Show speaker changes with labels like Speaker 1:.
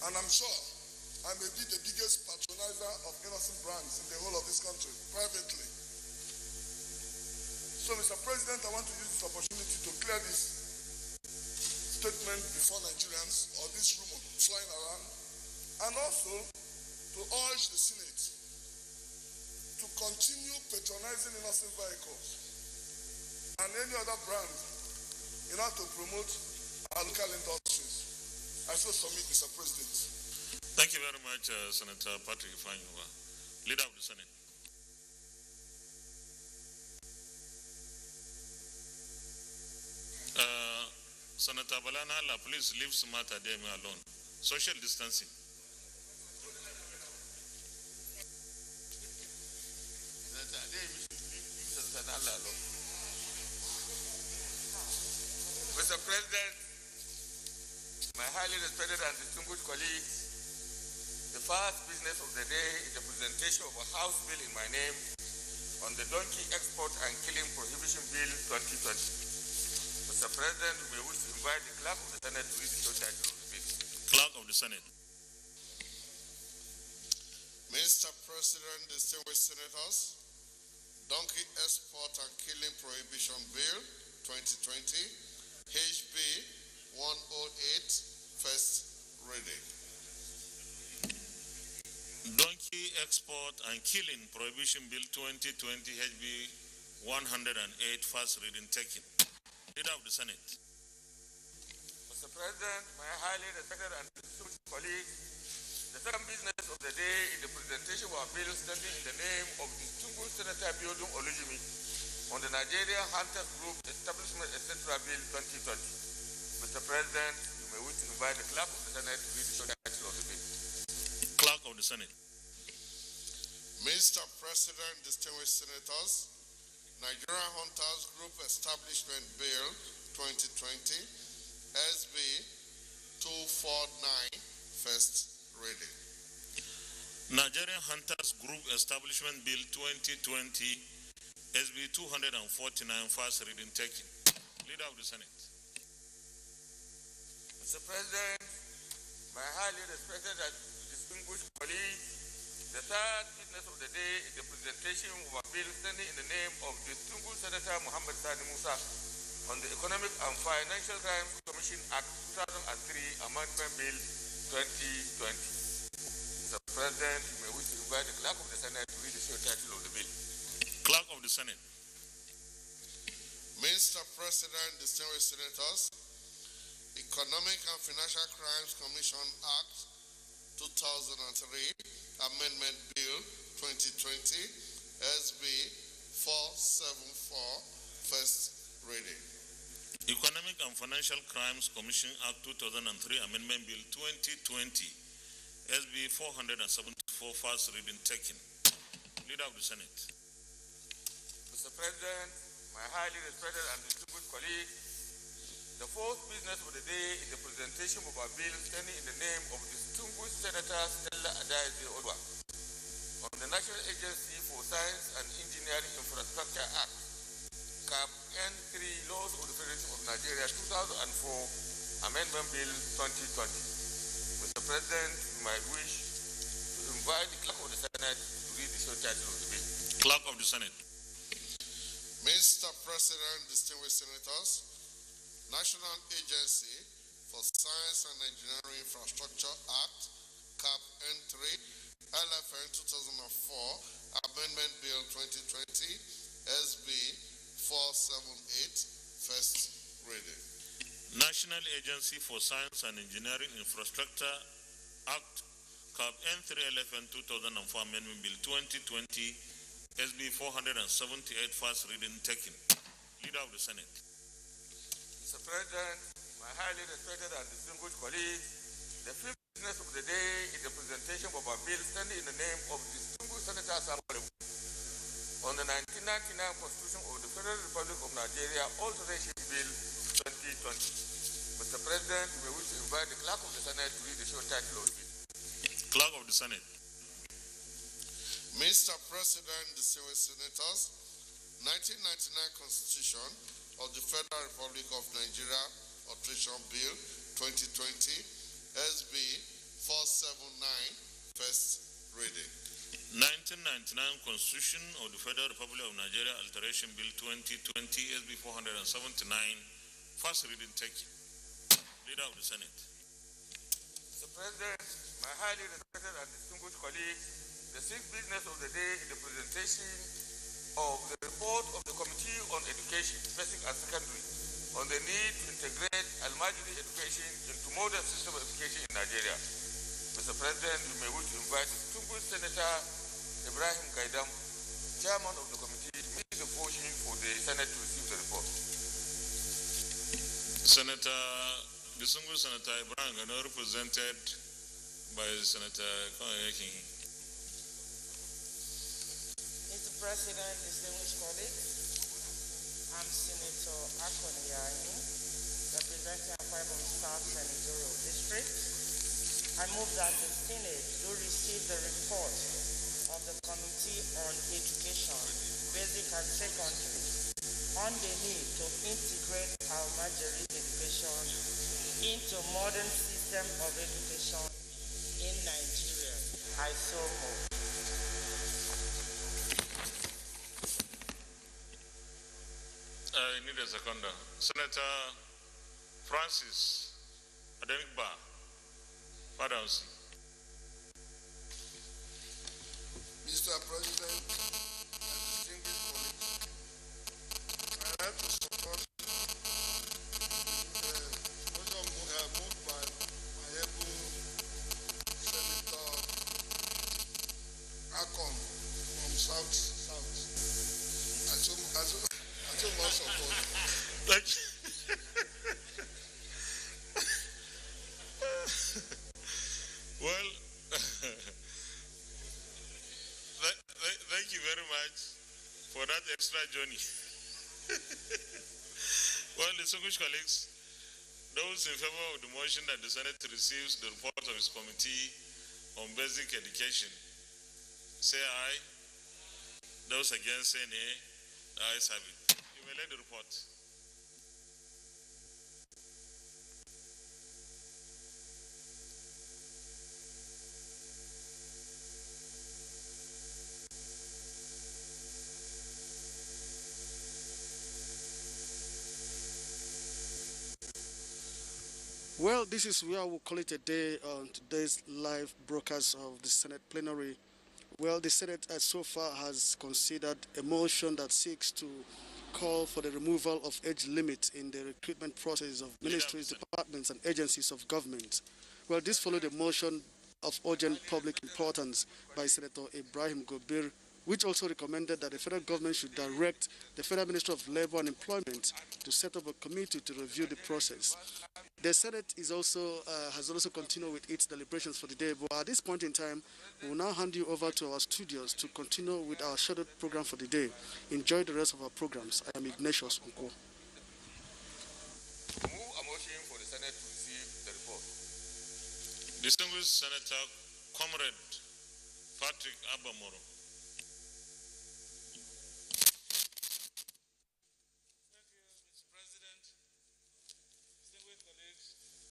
Speaker 1: And I'm sure I may be the biggest patronizer of innocent brands in the whole of this country, privately. So, Mr. President, I want to use this opportunity to clear this statement before Nigerians, or this rumor flying around, and also to urge the Senate to continue patronizing innocent vehicles and any other brand in order to promote our local industries. I so submit, Mr. President.
Speaker 2: Thank you very much, Senator Patrick Ifeanyiwa, Leader of the Senate. Senator Balanala, please leave Smart Ademi alone. Social distancing.
Speaker 3: Mr. President, my highly respected and distinguished colleagues, the first business of the day is the presentation of a House bill in my name on the Donkey Export and Killing Prohibition Bill 2020. Mr. President, we wish to invite the Clerk of the Senate to read the short title of the bill.
Speaker 2: Clerk of the Senate.
Speaker 1: Mr. President, distinguished senators, Donkey Export and Killing Prohibition Bill 2020, HB 108, first reading.
Speaker 2: Donkey Export and Killing Prohibition Bill 2020, HB 108, first reading taken. Leader of the Senate.
Speaker 3: Mr. President, my highly respected and distinguished colleagues, the second business of the day is the presentation of a bill standing in the name of distinguished Senator Biodun Olujimi on the Nigerian Hunters Group Establishment Etc. Bill 2020. Mr. President, you may wish to invite the Clerk of the Senate to read the short title of the bill.
Speaker 2: Clerk of the Senate.
Speaker 1: Mr. President, distinguished senators, Nigerian Hunters Group Establishment Bill 2020, SB 249, first reading.
Speaker 2: Nigerian Hunters Group Establishment Bill 2020, SB 249, first reading taken. Leader of the Senate.
Speaker 3: Mr. President, my highly respected and distinguished colleagues, the third business of the day is the presentation of a bill standing in the name of distinguished Senator Muhammad Sani Musa on the Economic and Financial Crimes Commission Act 2003 Amendment Bill 2020. Mr. President, you may wish to invite the Clerk of the Senate to read the short title of the bill.
Speaker 2: Clerk of the Senate.
Speaker 1: Mr. President, distinguished senators, Economic and Financial Crimes Commission Act 2003 Amendment Bill 2020, SB 474, first reading.
Speaker 2: Economic and Financial Crimes Commission Act 2003 Amendment Bill 2020, SB 474, first reading taken. Leader of the Senate.
Speaker 3: Mr. President, my highly respected and distinguished colleagues, the fourth business of the day is the presentation of a bill standing in the name of distinguished Senator Stella Adaeze Odwa on the National Agency for Science and Engineering Infrastructure Act, CAP N3, Laws of the Federation of Nigeria 2004, Amendment Bill 2020. Mr. President, you might wish to invite the Clerk of the Senate to read the short title of the bill.
Speaker 2: Clerk of the Senate.
Speaker 1: Mr. President, distinguished senators, National Agency for Science and Engineering Infrastructure Act, CAP N3, LFN 2004, Amendment Bill 2020, SB 478, first reading.
Speaker 2: National Agency for Science and Engineering Infrastructure Act, CAP N3 LFN 2004, Amendment Bill 2020, SB 478, first reading taken. Leader of the Senate.
Speaker 3: Mr. President, my highly respected and distinguished colleagues, the fifth business of the day is the presentation of a bill standing in the name of distinguished Senator Samuel on the 1999 Constitution of the Federal Republic of Nigeria Alteration Bill 2020. Mr. President, you may wish to invite the Clerk of the Senate to read the short title of the bill.
Speaker 2: Clerk of the Senate.
Speaker 1: Mr. President, distinguished senators, 1999 Constitution of the Federal Republic of Nigeria Alteration Bill 2020, SB first reading.
Speaker 2: 1999 Constitution of the Federal Republic of Nigeria Alteration Bill 2020 SB 479, first reading taken. Leader of the Senate.
Speaker 3: Mr. President, my highly respected and distinguished colleagues, the sixth business of the day is the presentation of the report of the Committee on Education, Basic and Secondary, on the need to integrate Almajiri education into modern system of education in Nigeria. Mr. President, we may wish to invite distinguished Senator Ibrahim Gaidam, Chairman of the committee, to make the motion for the Senate to receive the report.
Speaker 2: Distinguished Senator Ibrahim Gaidam, represented by Senator Konyeki.
Speaker 4: Mr. President, distinguished colleagues, I'm Senator Akonyani, representing Akwa Ibom South Senatorial District. I move that the Senate do receive the report of the Committee on Education, Basic and Secondary, on the need to integrate Almajiri education into modern system of education in Nigeria. I so move.
Speaker 2: I need a seconder. Senator Francis Adenigba, Padansi.
Speaker 1: Mr. President, and distinguished colleagues, I like to support the motion moved by my able Senator Akon from South. I so much support.
Speaker 2: Thank you. Well, thank you very much for that extra journey. Well, distinguished colleagues, those in favor of the motion that the Senate receives the report of its Committee on Basic Education, say aye. Those against, say nay. The ayes have it. You may let the report.
Speaker 5: Well, this is where we'll call it a day on today's live broadcast of the Senate plenary. Well, the Senate so far has considered a motion that seeks to call for the removal of age limit in the recruitment process of ministries, departments, and agencies of government. Well, this followed a motion of urgent public importance by Senator Ibrahim Gobir, which also recommended that the federal government should direct the Federal Ministry of Labor and Employment to set up a committee to review the process. The Senate has also continued with its deliberations for the day, but at this point in time, we will now hand you over to our studios to continue with our scheduled program for the day. Enjoy the rest of our programs. I am Ignatius Unko.
Speaker 3: Move a motion for the Senate to receive the report.
Speaker 2: Distinguished Senator Comrade Patrick Abamoro.